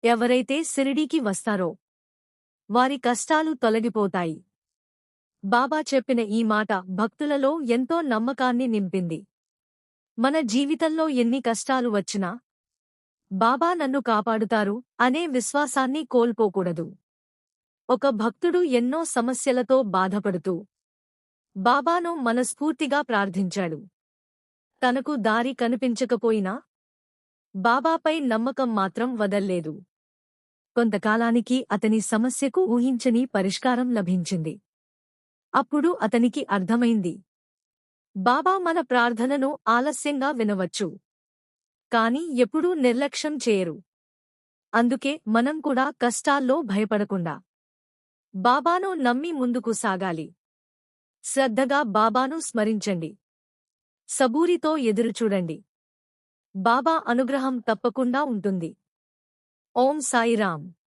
ఎవరైతే షిరిడీకి వస్తారో వారి కష్టాలు తొలగిపోతాయి. బాబా చెప్పిన ఈ మాట భక్తులలో ఎంతో నమ్మకాన్ని నింపింది. మన జీవితంలో ఎన్ని కష్టాలు వచ్చినా బాబా నన్ను కాపాడుతారు అనే విశ్వాసాన్ని కోల్పోకూడదు. ఒక భక్తుడు ఎన్నో సమస్యలతో బాధపడుతూ బాబాను మనస్ఫూర్తిగా ప్రార్థించాడు. తనకు దారి కనిపించకపోయినా బాబాపై నమ్మకం మాత్రం వదల్లేదు. కొంతకాలానికి అతని సమస్యకు ఊహించని పరిష్కారం లభించింది. అప్పుడు అతనికి అర్థమైంది, బాబా మన ప్రార్థనను ఆలస్యంగా వినవచ్చు, కాని ఎప్పుడూ నిర్లక్ష్యం చేయరు. అందుకే మనం కూడా కష్టాల్లో భయపడకుండా బాబాను నమ్మి ముందుకు సాగాలి. శ్రద్ధగా బాబాను స్మరించండి. సబూరితో ఎదురుచూడండి. బాబా అనుగ్రహం తప్పకుండా ఉంటుంది. ఓం సాయిరాం.